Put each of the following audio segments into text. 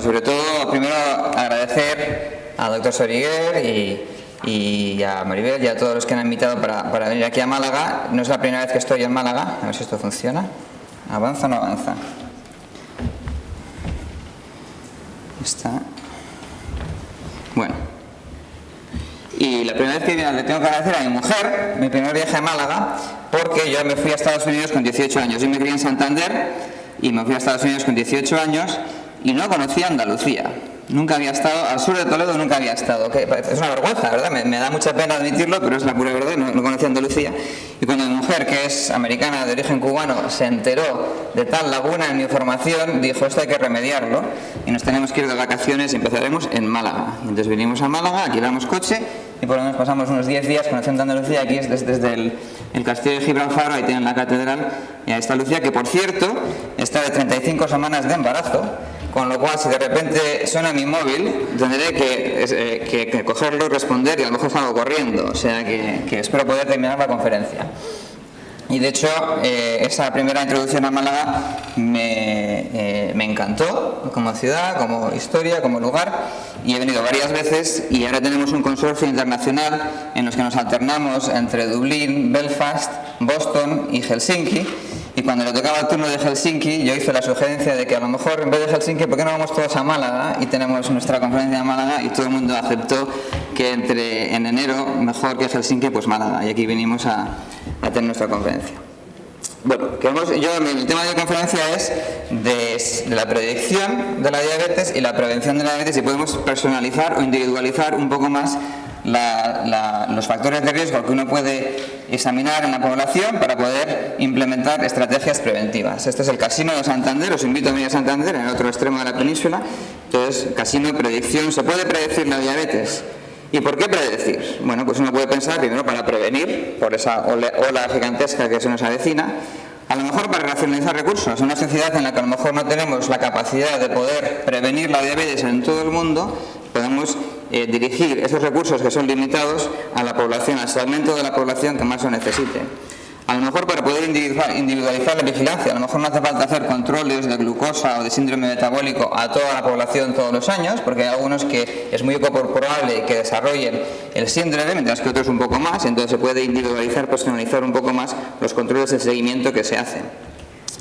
Bueno, sobre todo, primero agradecer al doctor Soriguer y a Maribel y a todos los que han invitado para venir aquí a Málaga. No es la primera vez que estoy en Málaga. A ver si esto funciona. ¿Avanza o no avanza? Está. Bueno. Y la primera vez que le tengo que agradecer a mi mujer, mi primer viaje a Málaga, porque yo me fui a Estados Unidos con 18 años. Yo me crié en Santander y me fui a Estados Unidos con 18 años y no conocía Andalucía. Nunca había estado, al sur de Toledo nunca había estado. Que es una vergüenza, ¿verdad? Me da mucha pena admitirlo, pero es la pura verdad, no conocía Andalucía. Y cuando mi mujer, que es americana de origen cubano, se enteró de tal laguna en mi formación, dijo, esto hay que remediarlo y nos tenemos que ir de vacaciones y empezaremos en Málaga. Y entonces vinimos a Málaga, alquilamos coche y por lo menos pasamos unos 10 días conociendo Andalucía. Aquí es desde el castillo de Gibraltar, ahí tienen la catedral, y a esta Lucía, que por cierto está de 35 semanas de embarazo. Con lo cual, si de repente suena mi móvil, tendré que cogerlo y responder y a lo mejor salgo corriendo. O sea que espero poder terminar la conferencia. Y de hecho, esa primera introducción a Málaga me encantó como ciudad, como historia, como lugar. Y he venido varias veces y ahora tenemos un consorcio internacional en los que nos alternamos entre Dublín, Belfast, Boston y Helsinki. Y cuando le tocaba el turno de Helsinki, yo hice la sugerencia de que a lo mejor en vez de Helsinki, ¿por qué no vamos todos a Málaga? Y tenemos nuestra conferencia en Málaga y todo el mundo aceptó que en enero, mejor que Helsinki, pues Málaga. Y aquí vinimos a tener nuestra conferencia. Bueno, el tema de la conferencia es de la predicción de la diabetes y la prevención de la diabetes, y podemos personalizar o individualizar un poco más los factores de riesgo que uno puede examinar en la población para poder implementar estrategias preventivas. Este es el Casino de Santander, os invito a venir a Santander, en el otro extremo de la península. Entonces, Casino, predicción, ¿se puede predecir la diabetes? ¿Y por qué predecir? Bueno, pues uno puede pensar primero para prevenir, por esa ola gigantesca que se nos avecina, a lo mejor para racionalizar recursos. En una sociedad en la que a lo mejor no tenemos la capacidad de poder prevenir la diabetes en todo el mundo, podemos dirigir esos recursos que son limitados a la población, al segmento de la población que más lo necesite. A lo mejor para poder individualizar la vigilancia, a lo mejor no hace falta hacer controles de glucosa o de síndrome metabólico a toda la población todos los años, porque hay algunos que es muy poco probable que desarrollen el síndrome, mientras que otros un poco más, entonces se puede individualizar, personalizar un poco más los controles de seguimiento que se hacen.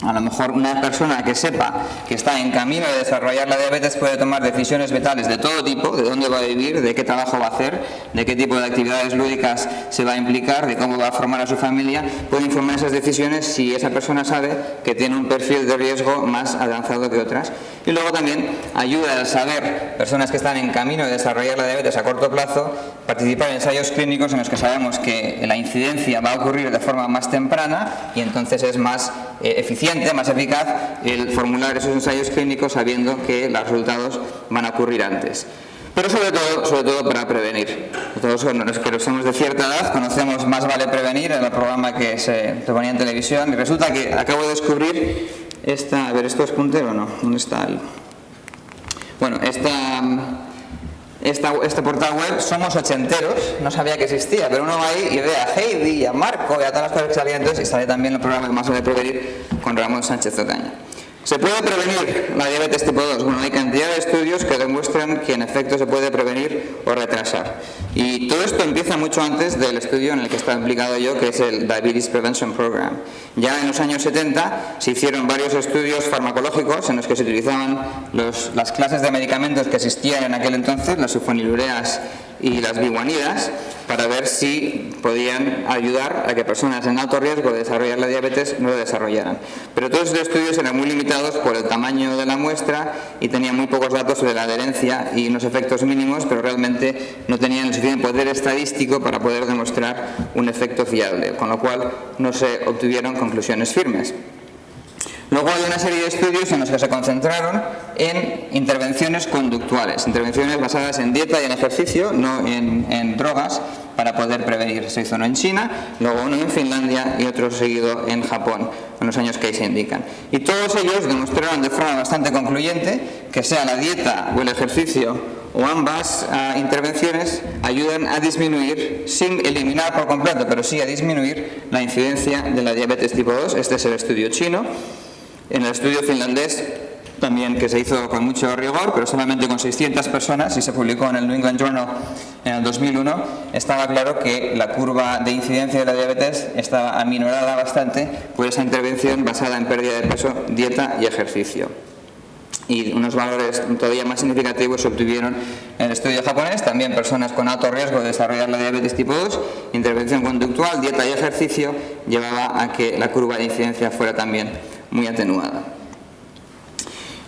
A lo mejor una persona que sepa que está en camino de desarrollar la diabetes puede tomar decisiones vitales de todo tipo, de dónde va a vivir, de qué trabajo va a hacer, de qué tipo de actividades lúdicas se va a implicar, de cómo va a formar a su familia. Puede informar esas decisiones si esa persona sabe que tiene un perfil de riesgo más avanzado que otras. Y luego también ayuda a saber, personas que están en camino de desarrollar la diabetes a corto plazo, participar en ensayos clínicos en los que sabemos que la incidencia va a ocurrir de forma más temprana y entonces es más eficiente, más eficaz el formular esos ensayos clínicos sabiendo que los resultados van a ocurrir antes. Pero sobre todo para prevenir. Todos los que somos de cierta edad conocemos Más vale prevenir, en el programa que se ponía en televisión, y resulta que acabo de descubrir a ver, ¿esto es puntero o no? ¿Dónde está el...? Bueno, este portal web, Somos Ochenteros, no sabía que existía, pero uno va ahí y ve a Heidi, a Marco y a todas las cosas que salían entonces, y sale también el programa que Más vale prevenir con Ramón Sánchez Ocaña. ¿Se puede prevenir la diabetes tipo 2? Bueno, hay cantidad de estudios que demuestran que en efecto se puede prevenir o retrasar. Y todo esto empieza mucho antes del estudio en el que estaba implicado yo, que es el Diabetes Prevention Program. Ya en los años 70 se hicieron varios estudios farmacológicos en los que se utilizaban las clases de medicamentos que existían en aquel entonces, las sulfonilureas y las biguanidas, para ver si podían ayudar a que personas en alto riesgo de desarrollar la diabetes no lo desarrollaran. Pero todos estos estudios eran muy limitados por el tamaño de la muestra y tenían muy pocos datos sobre la adherencia y unos efectos mínimos, pero realmente no tenían el suficiente poder estadístico para poder demostrar un efecto fiable, con lo cual no se obtuvieron conclusiones firmes. Luego hay una serie de estudios en los que se concentraron en intervenciones conductuales, intervenciones basadas en dieta y en ejercicio, no en drogas, para poder prevenir. Se hizo uno en China, luego uno en Finlandia y otro seguido en Japón, en los años que ahí se indican. Y todos ellos demostraron de forma bastante concluyente que sea la dieta o el ejercicio o ambas intervenciones ayudan a disminuir, sin eliminar por completo, pero sí a disminuir la incidencia de la diabetes tipo 2. Este es el estudio chino. En el estudio finlandés también que se hizo con mucho rigor, pero solamente con 600 personas, y se publicó en el New England Journal en el 2001, estaba claro que la curva de incidencia de la diabetes estaba aminorada bastante por esa intervención basada en pérdida de peso, dieta y ejercicio. Y unos valores todavía más significativos se obtuvieron en el estudio japonés, también personas con alto riesgo de desarrollar la diabetes tipo 2, intervención conductual, dieta y ejercicio, llevaba a que la curva de incidencia fuera también muy atenuada.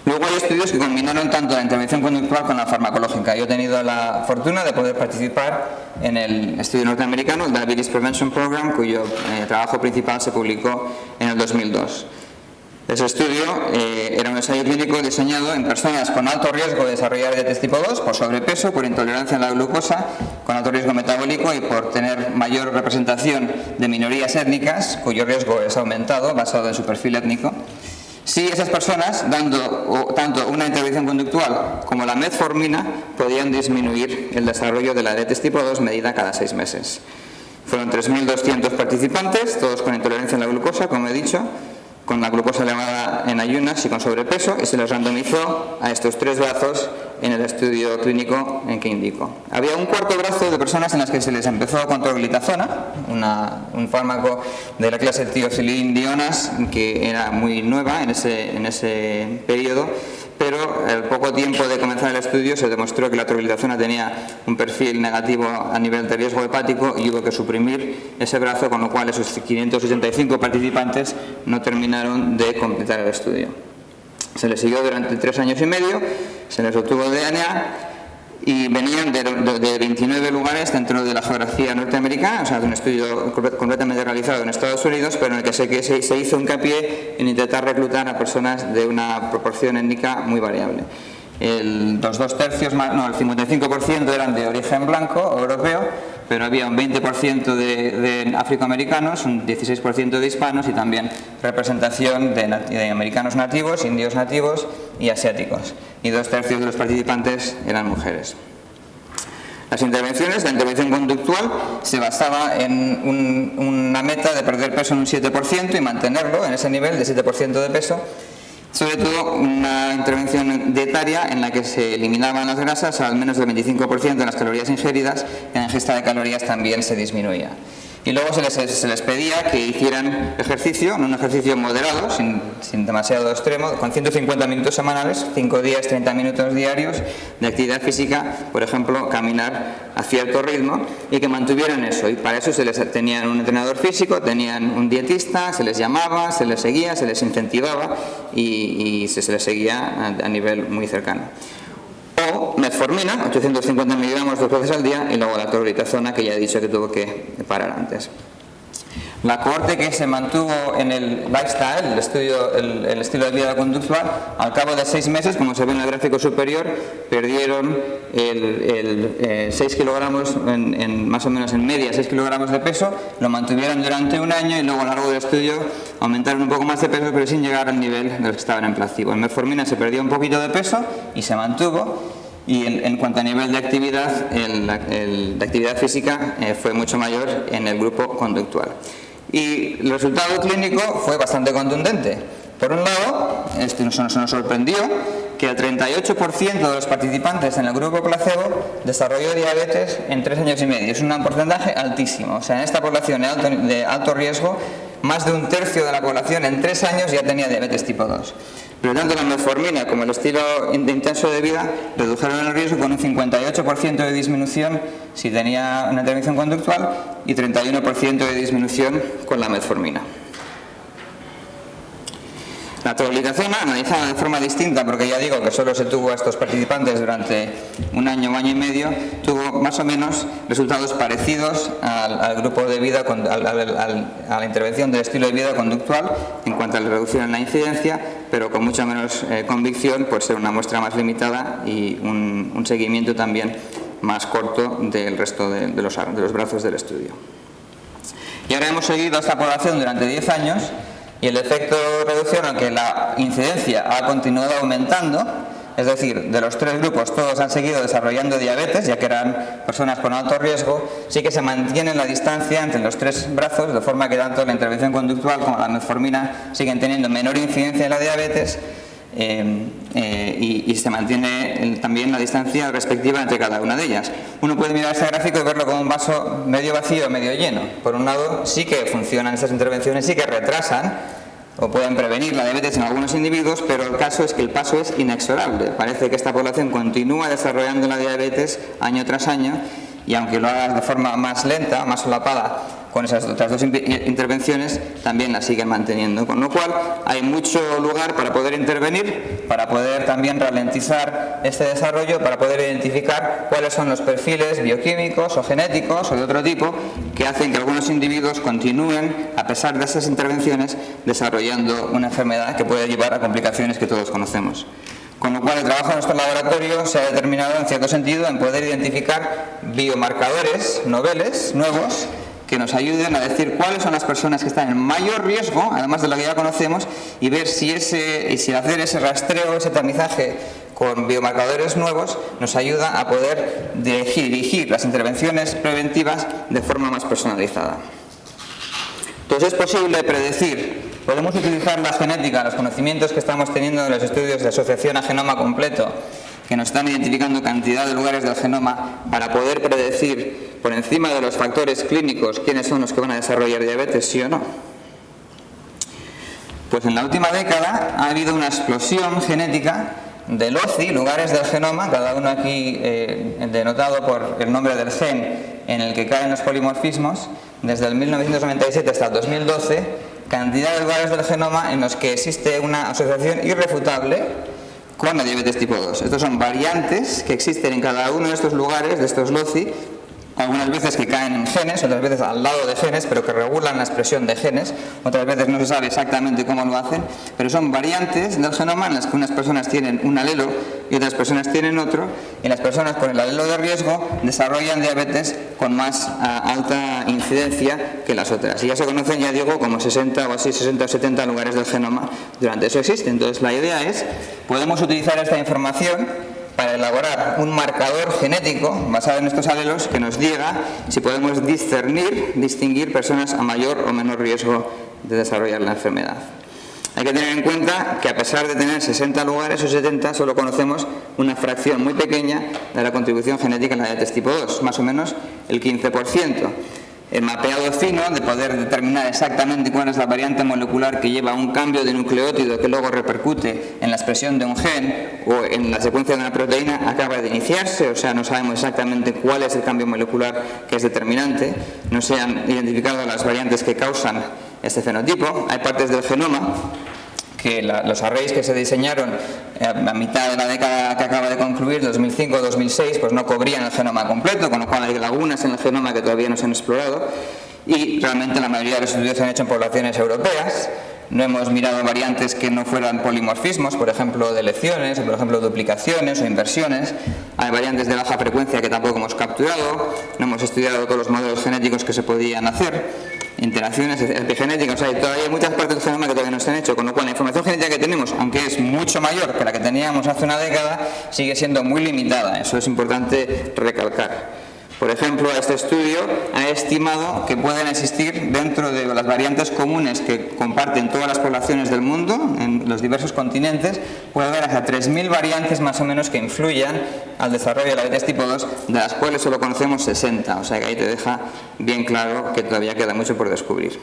Luego hay estudios que combinaron tanto la intervención conductual con la farmacológica. Yo he tenido la fortuna de poder participar en el estudio norteamericano, el Diabetes Prevention Program, cuyo trabajo principal se publicó en el 2002. Ese estudio era un ensayo clínico diseñado en personas con alto riesgo de desarrollar diabetes tipo 2, por sobrepeso, por intolerancia a la glucosa, con alto riesgo metabólico y por tener mayor representación de minorías étnicas, cuyo riesgo es aumentado basado en su perfil étnico. Si esas personas, dando tanto una intervención conductual como la metformina, podían disminuir el desarrollo de la diabetes tipo 2 medida cada 6 meses. Fueron 3.200 participantes, todos con intolerancia a la glucosa, como he dicho, con la glucosa elevada en ayunas y con sobrepeso, y se les randomizó a estos 3 brazos en el estudio clínico en que indico. Había un cuarto brazo de personas en las que se les empezó con troglitazona, un fármaco de la clase tiocilinindionas que era muy nueva en ese periodo, pero al poco tiempo de comenzar el estudio se demostró que la troglitazona tenía un perfil negativo a nivel de riesgo hepático y hubo que suprimir ese brazo, con lo cual esos 585 participantes no terminaron de completar el estudio. Se les siguió durante 3 años y medio, se les obtuvo DNA y venían de 29 lugares dentro de la geografía norteamericana, o sea, de un estudio completamente realizado en Estados Unidos, pero en el que se hizo hincapié en intentar reclutar a personas de una proporción étnica muy variable. Los 55% eran de origen blanco, europeo, pero había un 20% de afroamericanos, un 16% de hispanos y también representación de americanos nativos, indios nativos y asiáticos. Y 2/3 de los participantes eran mujeres. Las intervenciones, la intervención conductual se basaba en una meta de perder peso en un 7% y mantenerlo en ese nivel de 7% de peso. Sobre todo una intervención dietaria en la que se eliminaban las grasas al menos del 25% de las calorías ingeridas, y la ingesta de calorías también se disminuía. Y luego se les pedía que hicieran ejercicio, un ejercicio moderado, sin demasiado extremo, con 150 minutos semanales, 5 días, 30 minutos diarios de actividad física, por ejemplo, caminar a cierto ritmo, y que mantuvieran eso. Y para eso tenían un entrenador físico, tenían un dietista, se les llamaba, se les seguía, se les incentivaba y se les seguía a nivel muy cercano. O metformina, 850 miligramos 2 veces al día, y luego la troglitazona, que ya he dicho que tuvo que parar antes. La cohorte que se mantuvo en el lifestyle, el estilo de vida conductual, al cabo de 6 meses, como se ve en el gráfico superior, perdieron 6 kilogramos, más o menos en media 6 kilogramos de peso, lo mantuvieron durante un año y luego a lo largo del estudio aumentaron un poco más de peso, pero sin llegar al nivel de los que estaban en placebo. En metformina se perdió un poquito de peso y se mantuvo. Y en cuanto a nivel de actividad, la actividad física fue mucho mayor en el grupo conductual. Y el resultado clínico fue bastante contundente. Por un lado, esto nos sorprendió que el 38% de los participantes en el grupo placebo desarrolló diabetes en 3 años y medio. Es un porcentaje altísimo. O sea, en esta población de alto riesgo, más de 1/3 de la población en 3 años ya tenía diabetes tipo 2. Pero tanto la metformina como el estilo intenso de vida redujeron el riesgo con un 58% de disminución si tenía una intervención conductual y 31% de disminución con la metformina. La troglitazona, analizada de forma distinta, porque ya digo que solo se tuvo a estos participantes durante un año y medio, tuvo más o menos resultados parecidos al grupo de vida, a la intervención del estilo de vida conductual en cuanto a la reducción en la incidencia, pero con mucha menos convicción, por ser una muestra más limitada y un seguimiento también más corto del resto de los brazos del estudio. Y ahora hemos seguido a esta población durante 10 años. Y el efecto de reducción, aunque la incidencia ha continuado aumentando, es decir, de los 3 grupos todos han seguido desarrollando diabetes, ya que eran personas con alto riesgo, sí que se mantiene la distancia entre los 3 brazos, de forma que tanto la intervención conductual como la metformina siguen teniendo menor incidencia en la diabetes, y se mantiene también la distancia respectiva entre cada una de ellas. Uno puede mirar este gráfico y verlo como un vaso medio vacío o medio lleno. Por un lado, sí que funcionan estas intervenciones, sí que retrasan o pueden prevenir la diabetes en algunos individuos, pero el caso es que el paso es inexorable. Parece que esta población continúa desarrollando la diabetes año tras año, y aunque lo haga de forma más lenta, más solapada, con esas otras dos intervenciones, también la siguen manteniendo. Con lo cual, hay mucho lugar para poder intervenir, para poder también ralentizar este desarrollo, para poder identificar cuáles son los perfiles bioquímicos o genéticos o de otro tipo que hacen que algunos individuos continúen, a pesar de esas intervenciones, desarrollando una enfermedad que puede llevar a complicaciones que todos conocemos. Con lo cual, el trabajo de nuestro laboratorio se ha determinado, en cierto sentido, en poder identificar biomarcadores nuevos, que nos ayuden a decir cuáles son las personas que están en mayor riesgo, además de lo que ya conocemos, y ver si hacer ese rastreo, ese tamizaje con biomarcadores nuevos nos ayuda a poder dirigir las intervenciones preventivas de forma más personalizada. Entonces, es posible predecir. Podemos utilizar la genética, los conocimientos que estamos teniendo en los estudios de asociación a genoma completo, que nos están identificando cantidad de lugares del genoma, para poder predecir por encima de los factores clínicos quiénes son los que van a desarrollar diabetes, sí o no. Pues en la última década ha habido una explosión genética de LOCI, lugares del genoma, cada uno aquí denotado por el nombre del gen en el que caen los polimorfismos, desde el 1997 hasta el 2012, cantidad de lugares del genoma en los que existe una asociación irrefutable con la diabetes tipo 2. Estos son variantes que existen en cada uno de estos lugares, de estos LOCI, algunas veces que caen en genes, otras veces al lado de genes, pero que regulan la expresión de genes, otras veces no se sabe exactamente cómo lo hacen, pero son variantes del genoma en las que unas personas tienen un alelo y otras personas tienen otro, y las personas con el alelo de riesgo desarrollan diabetes con más alta incidencia que las otras. Y ya se conocen, ya digo, como 60 o así, 60 o 70 lugares del genoma, durante eso existe. Entonces la idea es, podemos utilizar esta información para elaborar un marcador genético basado en estos alelos que nos diga si podemos distinguir personas a mayor o menor riesgo de desarrollar la enfermedad. Hay que tener en cuenta que a pesar de tener 60 lugares o 70, solo conocemos una fracción muy pequeña de la contribución genética en la diabetes tipo 2, más o menos el 15%. El mapeado fino de poder determinar exactamente cuál es la variante molecular que lleva a un cambio de nucleótido que luego repercute en la expresión de un gen o en la secuencia de una proteína acaba de iniciarse, o sea, no sabemos exactamente cuál es el cambio molecular que es determinante, no se han identificado las variantes que causan este fenotipo. Hay partes del genoma que los arrays que se diseñaron a mitad de la década que acaba de concluir, 2005-2006, pues no cubrían el genoma completo, con lo cual hay lagunas en el genoma que todavía no se han explorado, y realmente la mayoría de los estudios se han hecho en poblaciones europeas. No hemos mirado variantes que no fueran polimorfismos, por ejemplo deleciones, o por ejemplo duplicaciones o inversiones. Hay variantes de baja frecuencia que tampoco hemos capturado. No hemos estudiado todos los modelos genéticos que se podían hacer. Interacciones epigenéticas, o sea, todavía hay muchas partes del genoma que todavía no se han hecho, con lo cual la información genética que tenemos, aunque es mucho mayor que la que teníamos hace una década, sigue siendo muy limitada. Eso es importante recalcar. Por ejemplo, este estudio ha estimado que pueden existir dentro de las variantes comunes que comparten todas las poblaciones del mundo, en los diversos continentes, puede haber hasta 3.000 variantes más o menos que influyan al desarrollo de la diabetes tipo 2, de las cuales solo conocemos 60, o sea que ahí te deja bien claro que todavía queda mucho por descubrir.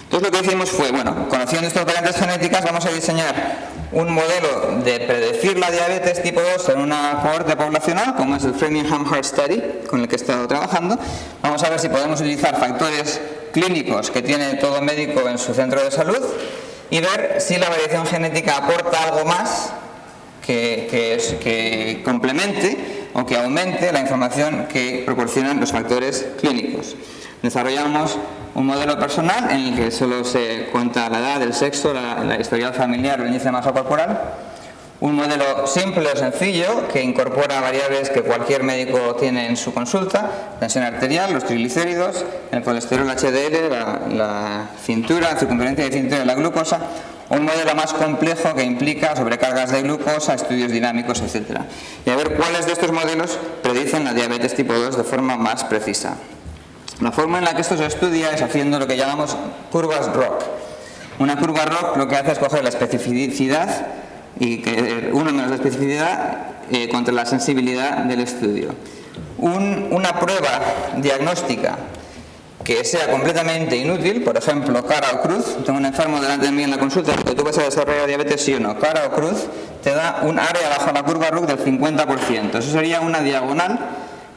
Entonces lo que hicimos fue, bueno, conociendo estas variantes genéticas, vamos a diseñar un modelo de predecir la diabetes tipo 2 en una cohorte poblacional, como es el Framingham Heart Study, con el que he estado trabajando. Vamos a ver si podemos utilizar factores clínicos que tiene todo médico en su centro de salud y ver si la variación genética aporta algo más que complemente o que aumente la información que proporcionan los factores clínicos. Desarrollamos un modelo personal en el que solo se cuenta la edad, el sexo, la historial familiar, el índice de masa corporal. Un modelo simple o sencillo que incorpora variables que cualquier médico tiene en su consulta: tensión arterial, los triglicéridos, el colesterol HDL, la cintura, la circunferencia de cintura y la glucosa. Un modelo más complejo que implica sobrecargas de glucosa, estudios dinámicos, etc. Y a ver cuáles de estos modelos predicen la diabetes tipo 2 de forma más precisa. La forma en la que esto se estudia es haciendo lo que llamamos curvas ROC. Una curva ROC lo que hace es coger la especificidad y que uno menos la especificidad contra la sensibilidad del estudio. Una prueba diagnóstica que sea completamente inútil, por ejemplo, cara o cruz, tengo un enfermo delante de mí en la consulta, porque tú vas a desarrollar diabetes sí o no, cara o cruz, te da un área bajo la curva ROC del 50%. Eso sería una diagonal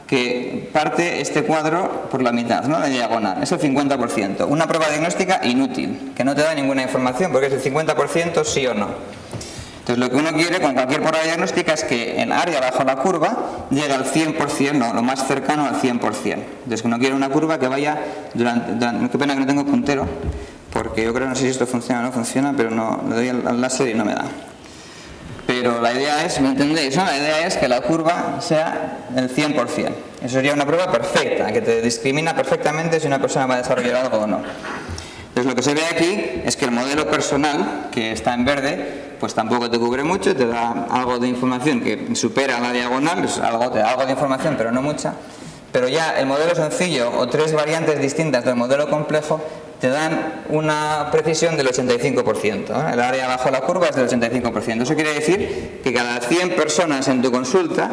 que parte este cuadro por la mitad, ¿no? La diagonal, es el 50%. Una prueba diagnóstica inútil, que no te da ninguna información, porque es el 50% sí o no. Entonces lo que uno quiere con cualquier prueba diagnóstica es que el área bajo la curva llegue al 100%, no, lo más cercano al 100%. Entonces uno quiere una curva que vaya qué pena que no tengo puntero, porque yo creo, no sé si esto funciona o no funciona, pero no, le doy al láser y no me da. Pero la idea es, ¿me entendéis? ¿No? La idea es que la curva sea el 100%. Eso sería una prueba perfecta, que te discrimina perfectamente si una persona va a desarrollar algo o no. Entonces lo que se ve aquí es que el modelo personal, que está en verde, pues tampoco te cubre mucho, te da algo de información que supera la diagonal, te da algo de información pero no mucha. Pero ya el modelo sencillo o 3 variantes distintas del modelo complejo te dan una precisión del 85%, ¿no? El área bajo la curva es del 85%. Eso quiere decir que cada 100 personas en tu consulta,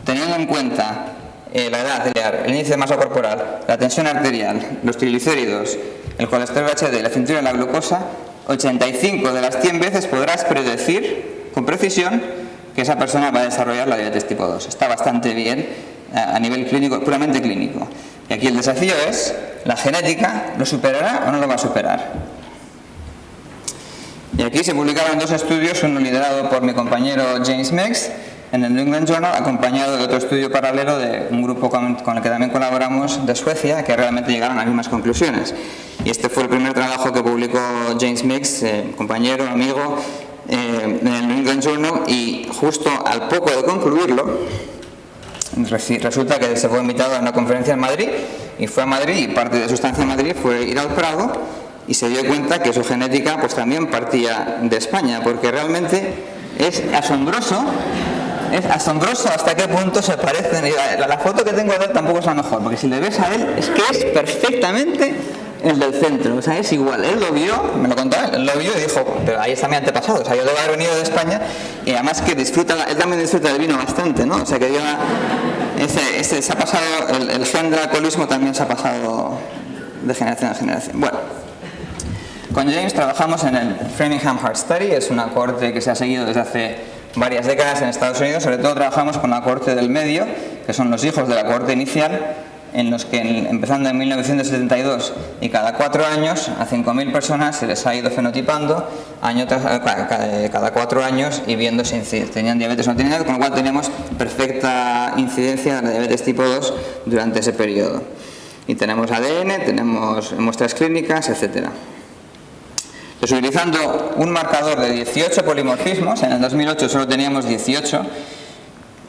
teniendo en cuenta la edad, el índice de masa corporal, la tensión arterial, los triglicéridos, el colesterol HD, la cintura y la glucosa, 85 de las 100 veces podrás predecir con precisión que esa persona va a desarrollar la diabetes tipo 2. Está bastante bien a nivel clínico, puramente clínico. Y aquí el desafío es, ¿la genética lo superará o no lo va a superar? Y aquí se publicaron 2 estudios, uno liderado por mi compañero James Meggs en el New England Journal, acompañado de otro estudio paralelo de un grupo con el que también colaboramos de Suecia, que realmente llegaron a las mismas conclusiones. Y este fue el primer trabajo que publicó James Meggs, compañero, amigo, en el New England Journal, y justo al poco de concluirlo, resulta que se fue invitado a una conferencia en Madrid, y fue a Madrid, y parte de su estancia en Madrid fue ir al Prado, y se dio cuenta que su genética pues también partía de España, porque realmente es asombroso hasta qué punto se parecen. La foto que tengo de él tampoco es la mejor, porque si le ves a él, es que es perfectamente el del centro, o sea, es igual. Él lo vio, me lo contó, él lo vio y dijo, pero ahí está mi antepasado, o sea, yo debo haber venido de España, y además que él también disfruta del vino bastante, ¿no? O sea, que se ha pasado, el gen del alcoholismo también se ha pasado de generación a generación. Bueno, con James trabajamos en el Framingham Heart Study, es una cohorte que se ha seguido desde hace varias décadas en Estados Unidos. Sobre todo trabajamos con la cohorte del medio, que son los hijos de la cohorte inicial, en los que empezando en 1972 y cada 4 años a 5.000 personas se les ha ido fenotipando cada 4 años y viendo si tenían diabetes o no tenían, con lo cual teníamos perfecta incidencia de la diabetes tipo 2 durante ese periodo. Y tenemos ADN, tenemos muestras clínicas, etcétera. Pues utilizando un marcador de 18 polimorfismos, en el 2008 solo teníamos 18,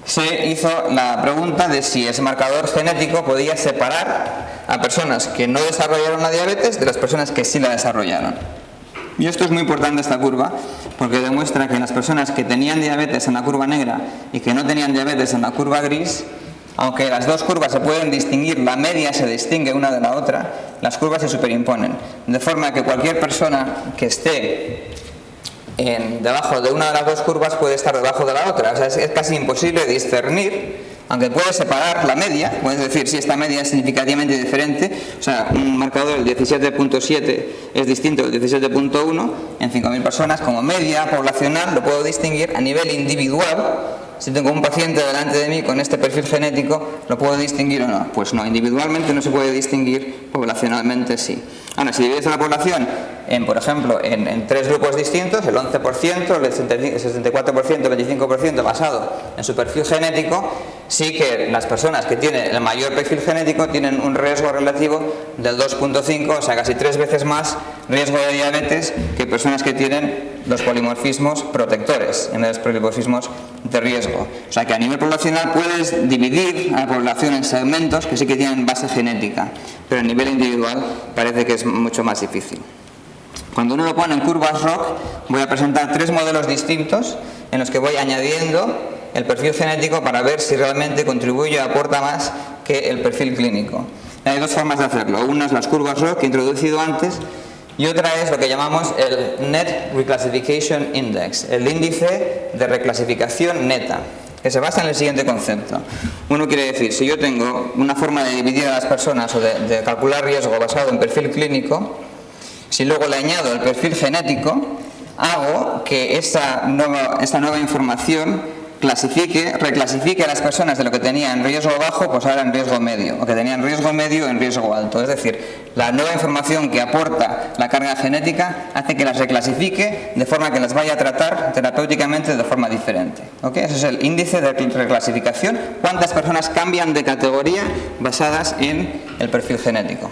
se hizo la pregunta de si ese marcador genético podía separar a personas que no desarrollaron la diabetes de las personas que sí la desarrollaron. Y esto es muy importante, esta curva, porque demuestra que las personas que tenían diabetes en la curva negra y que no tenían diabetes en la curva gris, aunque las dos curvas se pueden distinguir, la media se distingue una de la otra, las curvas se superimponen. De forma que cualquier persona que esté debajo de una de las dos curvas puede estar debajo de la otra. O sea, es casi imposible discernir, aunque puedes separar la media, puedes decir si esta media es significativamente diferente. O sea, un marcador del 17.7 es distinto del 17.1 en 5.000 personas. Como media poblacional lo puedo distinguir. A nivel individual, si tengo un paciente delante de mí con este perfil genético, ¿lo puedo distinguir o no? Pues no, individualmente no se puede distinguir, poblacionalmente sí. Ahora, si divides a la población, por ejemplo, en 3 grupos distintos, el 11%, el 64%, el 25% basado en su perfil genético, sí que las personas que tienen el mayor perfil genético tienen un riesgo relativo del 2.5, o sea, casi 3 veces más riesgo de diabetes que personas que tienen los polimorfismos protectores en vez de los polimorfismos de riesgo. O sea que a nivel poblacional puedes dividir a la población en segmentos que sí que tienen base genética, pero a nivel individual parece que es mucho más difícil. Cuando uno lo pone en curvas ROC, voy a presentar 3 modelos distintos en los que voy añadiendo el perfil genético para ver si realmente contribuye o aporta más que el perfil clínico. Hay 2 formas de hacerlo. Una es las curvas ROC que he introducido antes, y otra es lo que llamamos el Net Reclassification Index, el índice de reclasificación neta, que se basa en el siguiente concepto. Uno quiere decir, si yo tengo una forma de dividir a las personas o de calcular riesgo basado en perfil clínico, si luego le añado el perfil genético, hago que esta nueva información reclasifique a las personas de lo que tenían riesgo bajo, pues ahora en riesgo medio, o que tenían riesgo medio en riesgo alto. Es decir, la nueva información que aporta la carga genética hace que las reclasifique de forma que las vaya a tratar terapéuticamente de forma diferente. ¿Okay? Ese es el índice de reclasificación. ¿Cuántas personas cambian de categoría basadas en el perfil genético?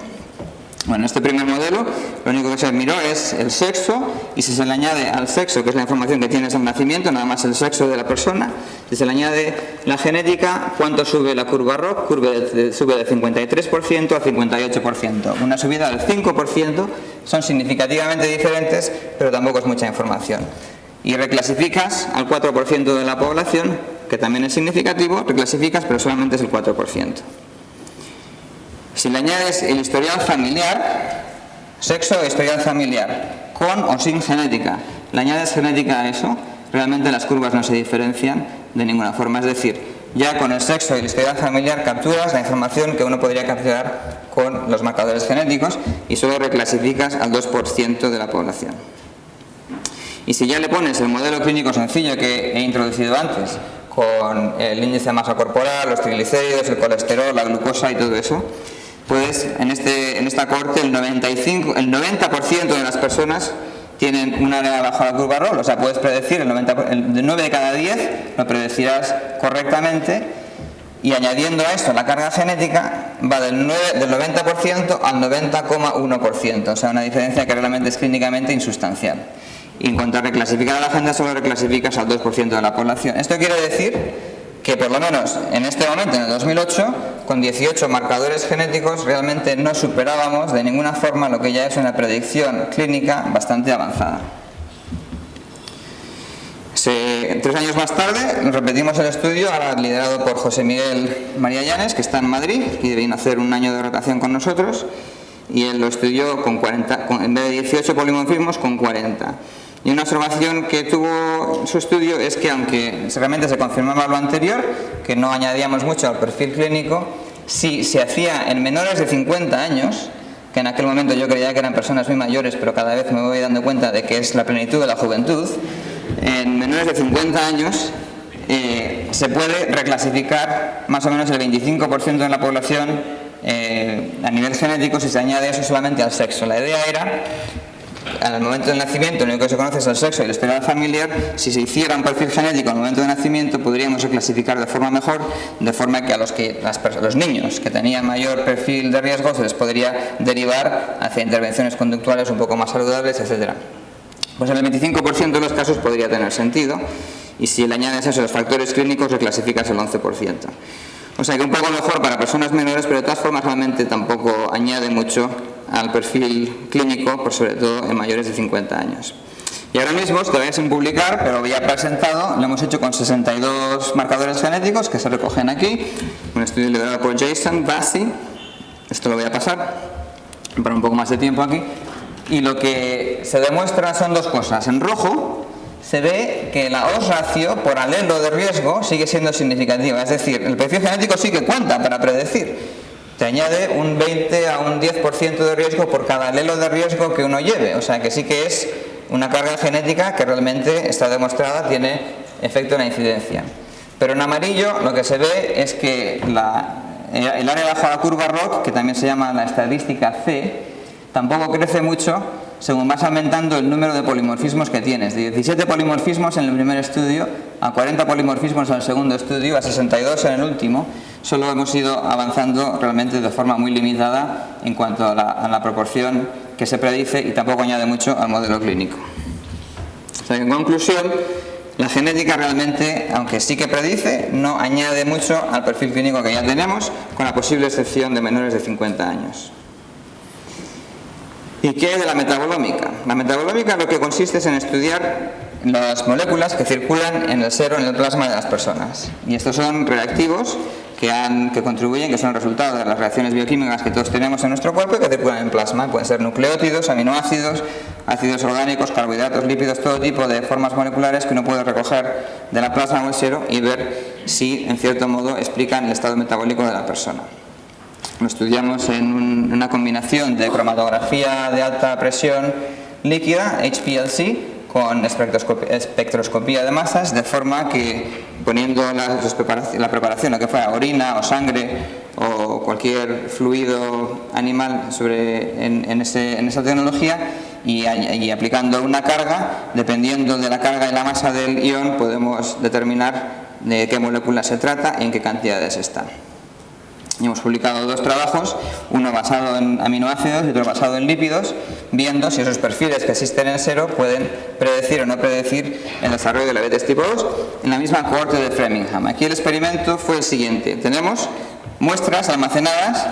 Bueno, en este primer modelo lo único que se miró es el sexo, y si se le añade al sexo, que es la información que tienes al nacimiento, nada más el sexo de la persona, si se le añade la genética, ¿cuánto sube la curva ROC? Sube del 53% al 58%. Una subida del 5%, son significativamente diferentes, pero tampoco es mucha información. Y reclasificas al 4% de la población, que también es significativo, reclasificas, pero solamente es el 4%. Si le añades el historial familiar, sexo e historial familiar, con o sin genética, le añades genética a eso, realmente las curvas no se diferencian de ninguna forma. Es decir, ya con el sexo y el historial familiar capturas la información que uno podría capturar con los marcadores genéticos y solo reclasificas al 2% de la población. Y si ya le pones el modelo clínico sencillo que he introducido antes, con el índice de masa corporal, los triglicéridos, el colesterol, la glucosa y todo eso, pues en esta corte el 90% de las personas tienen un área bajo la curva ROC, o sea, puedes predecir de 9 de cada 10 lo predecirás correctamente, y añadiendo a esto la carga genética va del 90% al 90,1%, o sea, una diferencia que realmente es clínicamente insustancial. Y en cuanto a reclasificar a la gente, solo reclasificas al 2% de la población. Esto quiere decir que por lo menos en este momento, en el 2008, con 18 marcadores genéticos, realmente no superábamos de ninguna forma lo que ya es una predicción clínica bastante avanzada. 3 años más tarde repetimos el estudio, ahora liderado por José Miguel María Llanes, que está en Madrid y vino a hacer un año de rotación con nosotros, y él lo estudió con 40, en vez de 18 polimorfismos, con 40. Y una observación que tuvo su estudio es que, aunque realmente se confirmaba lo anterior, que no añadíamos mucho al perfil clínico, si se hacía en menores de 50 años, que en aquel momento yo creía que eran personas muy mayores, pero cada vez me voy dando cuenta de que es la plenitud de la juventud, en menores de 50 años se puede reclasificar más o menos el 25% de la población a nivel genético si se añade eso solamente al sexo. La idea era, al momento del nacimiento, lo único que se conoce es el sexo y la historia familiar. Si se hiciera un perfil genético al momento del nacimiento, podríamos reclasificar de forma mejor, de forma que a los niños que tenían mayor perfil de riesgo se les podría derivar hacia intervenciones conductuales un poco más saludables, etc. Pues en el 25% de los casos podría tener sentido, y si le añades a eso los factores clínicos, reclasificas el 11%. O sea que un poco mejor para personas menores, pero de todas formas realmente tampoco añade mucho al perfil clínico, por sobre todo en mayores de 50 años. Y ahora mismo, todavía sin publicar, pero ya presentado, lo hemos hecho con 62 marcadores genéticos que se recogen aquí, un estudio liderado por Jason Bassi. Esto lo voy a pasar para un poco más de tiempo aquí. Y lo que se demuestra son dos cosas. En rojo se ve que la odds ratio por alelo de riesgo sigue siendo significativa, es decir, el perfil genético sí que cuenta para predecir. Te añade un 20 a un 10% de riesgo por cada alelo de riesgo que uno lleve, o sea que sí que es una carga genética que realmente está demostrada, tiene efecto en la incidencia. Pero en amarillo lo que se ve es que el área bajo la curva ROC, que también se llama la estadística C, tampoco crece mucho según vas aumentando el número de polimorfismos que tienes. De 17 polimorfismos en el primer estudio, a 40 polimorfismos en el segundo estudio, a 62 en el último. Solo hemos ido avanzando realmente de forma muy limitada en cuanto a la proporción que se predice, y tampoco añade mucho al modelo clínico. O sea, en conclusión, la genética realmente, aunque sí que predice, no añade mucho al perfil clínico que ya tenemos, con la posible excepción de menores de 50 años. ¿Y qué es de la metabolómica? La metabolómica lo que consiste es en estudiar las moléculas que circulan en el sero, en el plasma de las personas. Y estos son reactivos que contribuyen, que son el resultado de las reacciones bioquímicas que todos tenemos en nuestro cuerpo y que circulan en plasma. Pueden ser nucleótidos, aminoácidos, ácidos orgánicos, carbohidratos, lípidos, todo tipo de formas moleculares que uno puede recoger de la plasma o el sero y ver si, en cierto modo, explican el estado metabólico de la persona. Lo estudiamos en una combinación de cromatografía de alta presión líquida, HPLC, con espectroscopía de masas, de forma que poniendo la preparación, lo que fuera orina o sangre o cualquier fluido animal en esa tecnología y aplicando una carga, dependiendo de la carga y la masa del ion, podemos determinar de qué molécula se trata y en qué cantidades está. Y hemos publicado 2 trabajos, uno basado en aminoácidos y otro basado en lípidos, viendo si esos perfiles que existen en sero pueden predecir o no predecir el desarrollo de la diabetes tipo 2 en la misma cohorte de Framingham. Aquí el experimento fue el siguiente. Tenemos muestras almacenadas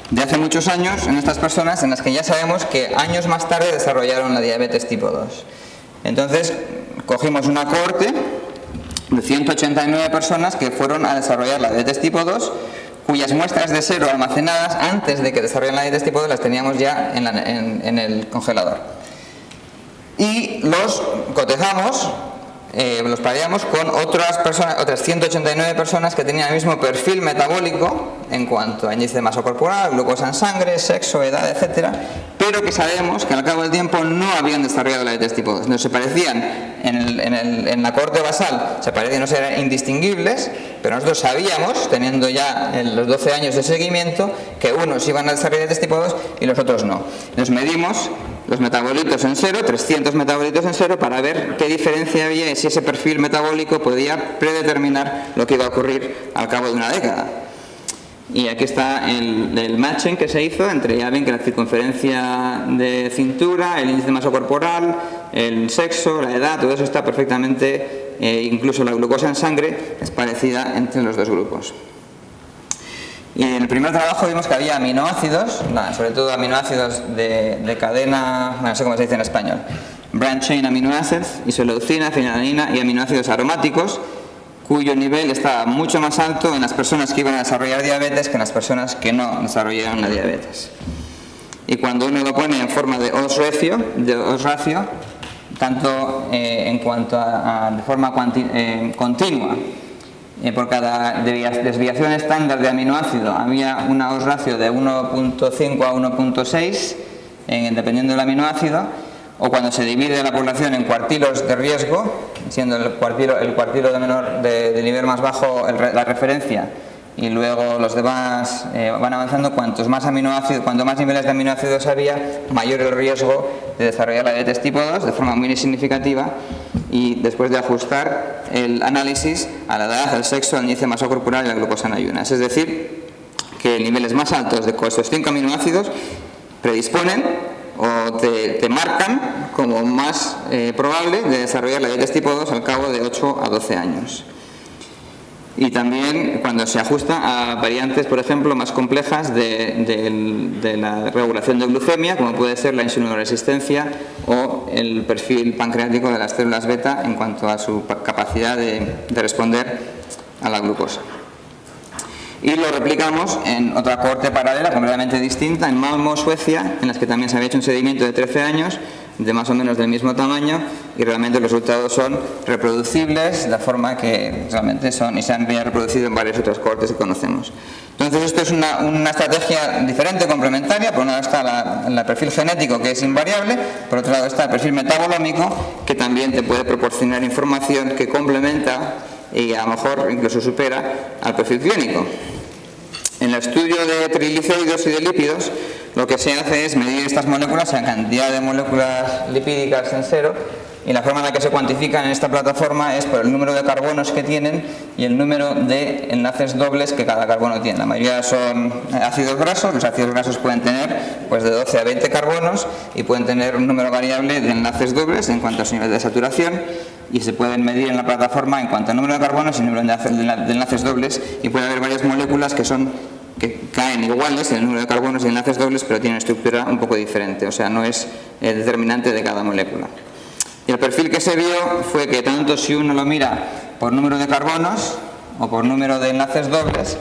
de hace muchos años en estas personas en las que ya sabemos que años más tarde desarrollaron la diabetes tipo 2. Entonces, cogimos una cohorte de 189 personas que fueron a desarrollar la diabetes tipo 2, cuyas muestras de sero almacenadas antes de que desarrollen la diabetes tipo 2 las teníamos ya en el congelador. Y los cotejamos, los pareamos con otras 189 personas que tenían el mismo perfil metabólico en cuanto a índice de masa corporal, glucosa en sangre, sexo, edad, etcétera, pero que sabemos que al cabo del tiempo no habían desarrollado la diabetes tipo 2. No se parecían en la cohorte basal, no eran indistinguibles, pero nosotros sabíamos, teniendo ya los 12 años de seguimiento, que unos iban a desarrollar diabetes tipo 2 y los otros no. Nos medimos los metabolitos en sero, 300 metabolitos en sero, para ver qué diferencia había y si ese perfil metabólico podía predeterminar lo que iba a ocurrir al cabo de una década. Y aquí está el matching que se hizo entre, ya ven que la circunferencia de cintura, el índice de masa corporal, el sexo, la edad, todo eso está perfectamente, incluso la glucosa en sangre es parecida entre los dos grupos. Y en el primer trabajo vimos que había aminoácidos, sobre todo aminoácidos de cadena, no sé cómo se dice en español, branch chain amino acids, isoleucina, fenilalanina y aminoácidos aromáticos, cuyo nivel estaba mucho más alto en las personas que iban a desarrollar diabetes que en las personas que no desarrollaron la diabetes. Y cuando uno lo pone en forma de odds ratio, tanto en cuanto de forma continua, por cada desviación estándar de aminoácido había una odds ratio de 1.5 a 1.6, dependiendo del aminoácido, o cuando se divide la población en cuartilos de riesgo, siendo el cuartilo de nivel más bajo la referencia, y luego los demás van avanzando, cuanto más niveles de aminoácidos había, mayor el riesgo de desarrollar la diabetes tipo 2 de forma muy significativa, y después de ajustar el análisis a la edad, al sexo, al índice de masa corporal y la glucosa en ayunas. Es decir, que niveles más altos de estos 5 aminoácidos predisponen o te marcan como más probable de desarrollar la diabetes tipo 2 al cabo de 8 a 12 años. Y también cuando se ajusta a variantes, por ejemplo, más complejas de la regulación de glucemia, como puede ser la insulinoresistencia o el perfil pancreático de las células beta en cuanto a su capacidad de responder a la glucosa. Y lo replicamos en otra cohorte paralela completamente distinta, en Malmö, Suecia, en las que también se había hecho un seguimiento de 13 años, de más o menos del mismo tamaño, y realmente los resultados son reproducibles, de la forma que realmente son, y se han reproducido en varias otras cohortes que conocemos. Entonces esto es una estrategia diferente, complementaria. Por un lado está el perfil genético, que es invariable, por otro lado está el perfil metabolómico, que también te puede proporcionar información que complementa y a lo mejor incluso supera al perfil clínico. En el estudio de triglicéridos y de lípidos, lo que se hace es medir estas moléculas, la cantidad de moléculas lipídicas en sero, y la forma en la que se cuantifican en esta plataforma es por el número de carbonos que tienen y el número de enlaces dobles que cada carbono tiene. La mayoría son ácidos grasos. Los ácidos grasos pueden tener pues de 12 a 20 carbonos y pueden tener un número variable de enlaces dobles en cuanto a su nivel de saturación, y se pueden medir en la plataforma en cuanto al número de carbonos y el número de enlaces dobles, y puede haber varias moléculas que caen iguales en el número de carbonos y enlaces dobles, pero tienen estructura un poco diferente, o sea, no es determinante de cada molécula. Y el perfil que se vio fue que tanto si uno lo mira por número de carbonos o por número de enlaces dobles,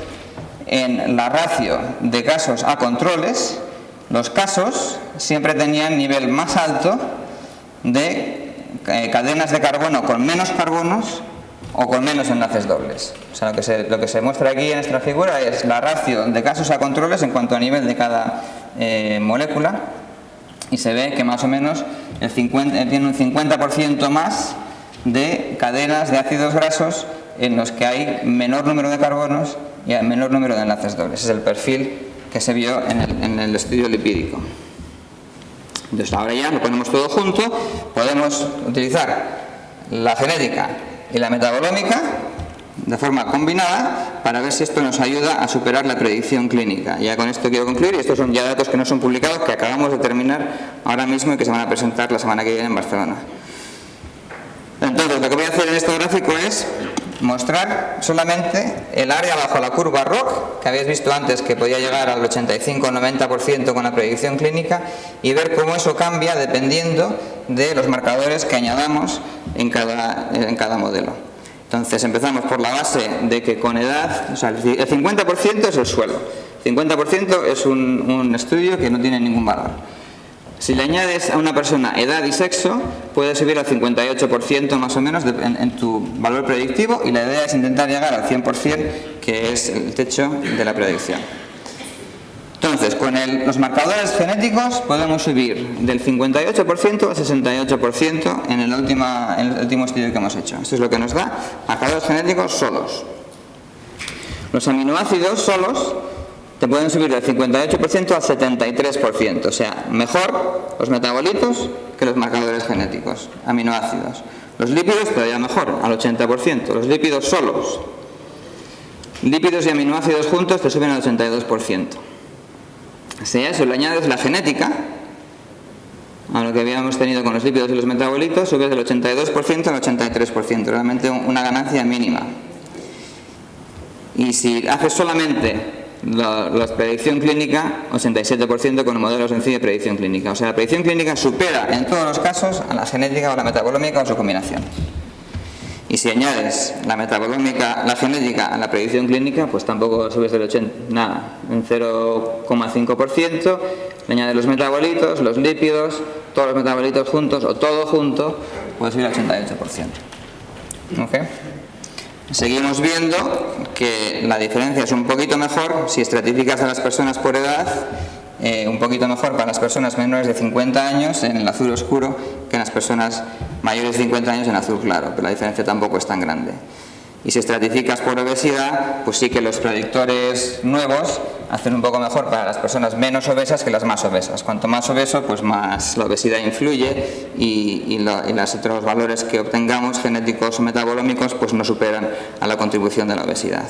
en la ratio de casos a controles, los casos siempre tenían nivel más alto de cadenas de carbono con menos carbonos o con menos enlaces dobles. O sea, lo que se muestra aquí en esta figura es la ratio de casos a controles en cuanto a nivel de cada molécula, y se ve que más o menos tiene un 50% más de cadenas de ácidos grasos en los que hay menor número de carbonos y hay menor número de enlaces dobles. Ese es el perfil que se vio en el estudio lipídico. Entonces ahora ya lo ponemos todo junto, podemos utilizar la genética y la metabolómica de forma combinada para ver si esto nos ayuda a superar la predicción clínica. Ya con esto quiero concluir, y estos son ya datos que no son publicados, que acabamos de terminar ahora mismo y que se van a presentar la semana que viene en Barcelona. Entonces lo que voy a hacer en este gráfico es mostrar solamente el área bajo la curva ROC, que habéis visto antes que podía llegar al 85-90% con la predicción clínica, y ver cómo eso cambia dependiendo de los marcadores que añadamos en cada modelo. Entonces empezamos por la base de que con edad, o sea, el 50% es el suelo, 50% es un estudio que no tiene ningún valor. Si le añades a una persona edad y sexo, puedes subir al 58% más o menos en tu valor predictivo, y la idea es intentar llegar al 100%, que es el techo de la predicción. Entonces, con los marcadores genéticos podemos subir del 58% al 68% en el último estudio que hemos hecho. Esto es lo que nos da marcadores genéticos solos. Los aminoácidos solos te pueden subir del 58% al 73%, o sea, mejor los metabolitos que los marcadores genéticos, aminoácidos. Los lípidos todavía mejor, al 80%, los lípidos solos. Lípidos y aminoácidos juntos te suben al 82%. Si a eso le añades la genética, a lo que habíamos tenido con los lípidos y los metabolitos, subes del 82% al 83%, realmente una ganancia mínima. Y si haces solamente la predicción clínica, 87% con un modelo sencillo de predicción clínica. O sea, la predicción clínica supera en todos los casos a la genética o la metabolómica o su combinación. Y si añades la metabolómica, la genética a la predicción clínica, pues tampoco subes del 80%, nada, un 0,5%. Le añades los metabolitos, los lípidos, todos los metabolitos juntos o todo junto, puede subir al 88%. ¿Okay? Seguimos viendo que la diferencia es un poquito mejor si estratificas a las personas por edad, un poquito mejor para las personas menores de 50 años en el azul oscuro que en las personas mayores de 50 años en azul claro, pero la diferencia tampoco es tan grande. Y si estratificas por obesidad, pues sí que los predictores nuevos hacen un poco mejor para las personas menos obesas que las más obesas. Cuanto más obeso, pues más la obesidad influye y los otros valores que obtengamos, genéticos o metabolómicos, pues no superan a la contribución de la obesidad.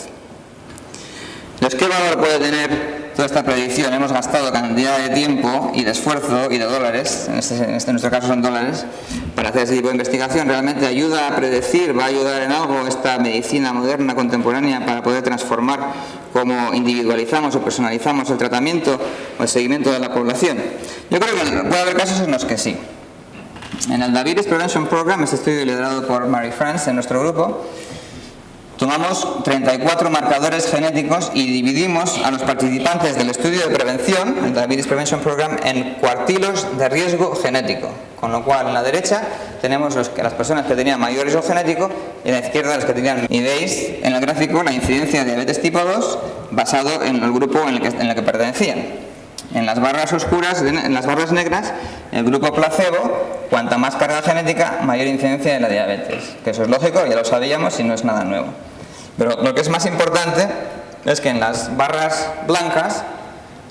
Entonces, ¿qué valor puede tener toda esta predicción? Hemos gastado cantidad de tiempo y de esfuerzo y de dólares, en nuestro caso son dólares, para hacer ese tipo de investigación. ¿Realmente ayuda a predecir, va a ayudar en algo esta medicina moderna, contemporánea, para poder transformar cómo individualizamos o personalizamos el tratamiento o el seguimiento de la población? Yo creo que puede haber casos en los que sí. En el Diabetes Prevention Program, este estudio liderado por Mary France en nuestro grupo, tomamos 34 marcadores genéticos y dividimos a los participantes del estudio de prevención, el Diabetes Prevention Program, en cuartilos de riesgo genético. Con lo cual, en la derecha tenemos las personas que tenían mayor riesgo genético y en la izquierda las que tenían. Y veis en el gráfico la incidencia de diabetes tipo 2 basado en el grupo en el que pertenecían. En las barras oscuras, en las barras negras, el grupo placebo, cuanta más carga genética, mayor incidencia de la diabetes. Que eso es lógico, ya lo sabíamos y no es nada nuevo. Pero lo que es más importante es que en las barras blancas,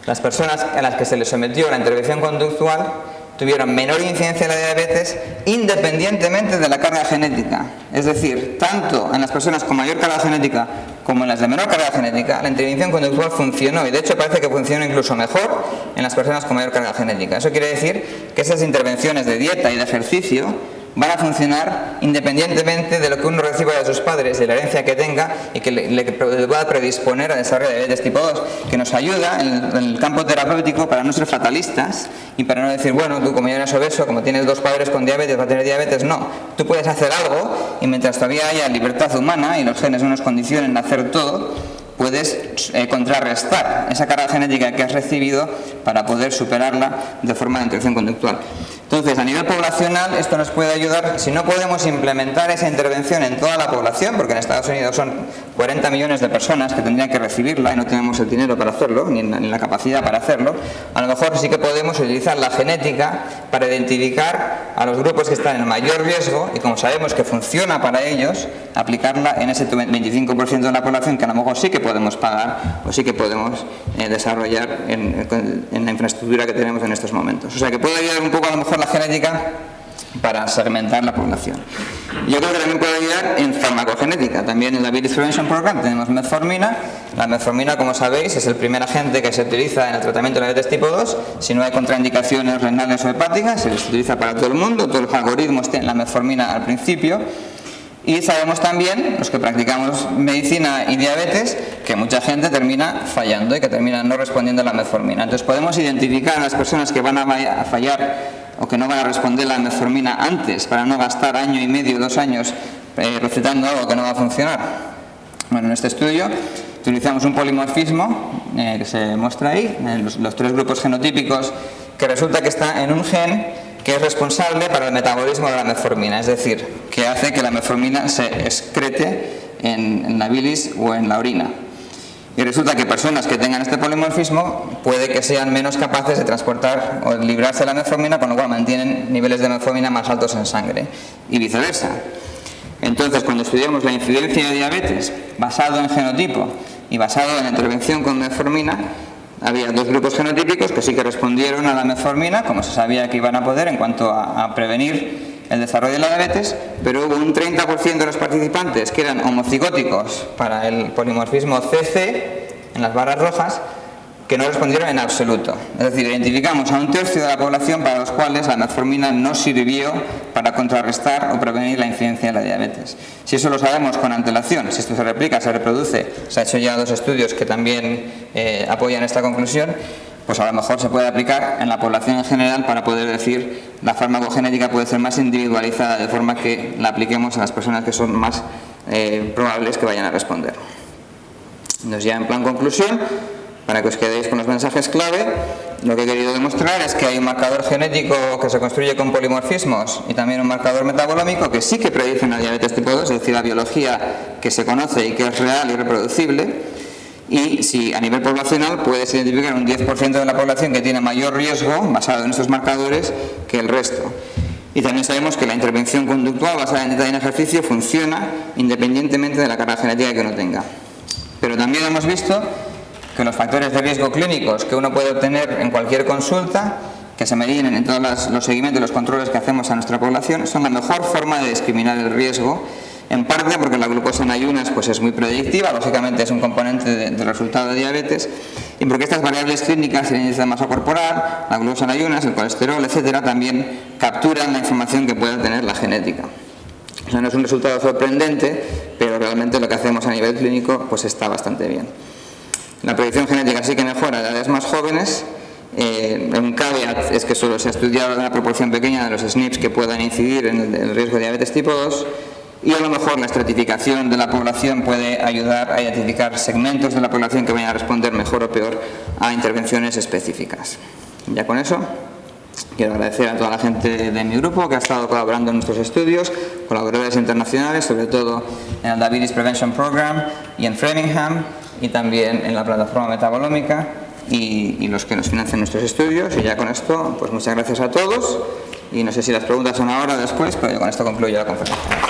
las personas a las que se les sometió a la intervención conductual tuvieron menor incidencia de la diabetes independientemente de la carga genética. Es decir, tanto en las personas con mayor carga genética como en las de menor carga genética, la intervención conductual funcionó, y de hecho parece que funciona incluso mejor en las personas con mayor carga genética. Eso quiere decir que esas intervenciones de dieta y de ejercicio van a funcionar independientemente de lo que uno reciba de sus padres, de la herencia que tenga, y que le pueda predisponer a desarrollar diabetes tipo 2, que nos ayuda en el campo terapéutico para no ser fatalistas y para no decir, bueno, tú como ya eres obeso, como tienes dos padres con diabetes, vas a tener diabetes. No, tú puedes hacer algo, y mientras todavía haya libertad humana y los genes no nos condicionen a hacer todo, puedes contrarrestar esa carga genética que has recibido para poder superarla de forma de intervención conductual. Entonces, a nivel poblacional, esto nos puede ayudar. Si no podemos implementar esa intervención en toda la población, porque en Estados Unidos son 40 millones de personas que tendrían que recibirla y no tenemos el dinero para hacerlo, ni la capacidad para hacerlo, a lo mejor sí que podemos utilizar la genética para identificar a los grupos que están en mayor riesgo y, como sabemos que funciona para ellos, aplicarla en ese 25% de la población que a lo mejor sí que podemos pagar o sí que podemos desarrollar en la infraestructura que tenemos en estos momentos. O sea que puede ayudar un poco a lo mejor la genética para segmentar la población. Yo creo que también puede ayudar en farmacogenética. También en la Diabetes Prevention Program tenemos metformina. La metformina, como sabéis, es el primer agente que se utiliza en el tratamiento de la diabetes tipo 2. Si no hay contraindicaciones renales o hepáticas, se les utiliza para todo el mundo. Todos los algoritmos tienen la metformina al principio. Y sabemos también, los que practicamos medicina y diabetes, que mucha gente termina fallando y que termina no respondiendo a la metformina. Entonces podemos identificar a las personas que van a fallar o que no van a responder a la metformina antes, para no gastar año y medio, 2 años recetando algo que no va a funcionar. Bueno, en este estudio utilizamos un polimorfismo que se muestra ahí, los 3 grupos genotípicos, que resulta que está en un gen que es responsable para el metabolismo de la metformina, es decir, que hace que la metformina se excrete en la bilis o en la orina. Y resulta que personas que tengan este polimorfismo puede que sean menos capaces de transportar o librarse de la metformina, con lo cual mantienen niveles de metformina más altos en sangre y viceversa. Entonces, cuando estudiamos la incidencia de diabetes basado en genotipo y basado en la intervención con metformina, había 2 grupos genotípicos que sí que respondieron a la metformina, como se sabía que iban a poder en cuanto a prevenir el desarrollo de la diabetes, pero hubo un 30% de los participantes que eran homocigóticos para el polimorfismo CC, en las barras rojas, que no respondieron en absoluto. Es decir, identificamos a un tercio de la población para los cuales la metformina no sirvió para contrarrestar o prevenir la incidencia de la diabetes. Si eso lo sabemos con antelación, si esto se replica, se reproduce, se ha hecho ya 2 estudios que también apoyan esta conclusión, pues a lo mejor se puede aplicar en la población en general para poder decir la farmacogenética puede ser más individualizada de forma que la apliquemos a las personas que son más probables que vayan a responder. Entonces, ya en plan conclusión, para que os quedéis con los mensajes clave, lo que he querido demostrar es que hay un marcador genético que se construye con polimorfismos y también un marcador metabolómico que sí que predice una diabetes tipo 2, es decir, la biología que se conoce y que es real y reproducible. Y si a nivel poblacional puedes identificar un 10% de la población que tiene mayor riesgo basado en estos marcadores que el resto. Y también sabemos que la intervención conductual basada en dieta y en ejercicio funciona independientemente de la carga genética que uno tenga. Pero también hemos visto que los factores de riesgo clínicos que uno puede obtener en cualquier consulta, que se mediden en todos los seguimientos y los controles que hacemos a nuestra población, son la mejor forma de discriminar el riesgo, en parte porque la glucosa en ayunas pues es muy predictiva, lógicamente es un componente del resultado de diabetes, y porque estas variables clínicas, el índice de masa corporal, la glucosa en ayunas, el colesterol, etcétera, también capturan la información que pueda tener la genética. O sea, no es un resultado sorprendente, pero realmente lo que hacemos a nivel clínico pues está bastante bien. La predicción genética sí que mejora a edades más jóvenes. Un caveat es que solo se ha estudiado una proporción pequeña de los SNPs que puedan incidir en el riesgo de diabetes tipo 2, y a lo mejor la estratificación de la población puede ayudar a identificar segmentos de la población que vayan a responder mejor o peor a intervenciones específicas. Ya con eso quiero agradecer a toda la gente de mi grupo que ha estado colaborando en nuestros estudios, colaboradores internacionales, sobre todo en el Diabetes Prevention Program y en Framingham, y también en la plataforma metabolómica y los que nos financian nuestros estudios. Y ya con esto, pues muchas gracias a todos, y no sé si las preguntas son ahora o después, pero yo con esto concluyo la conferencia.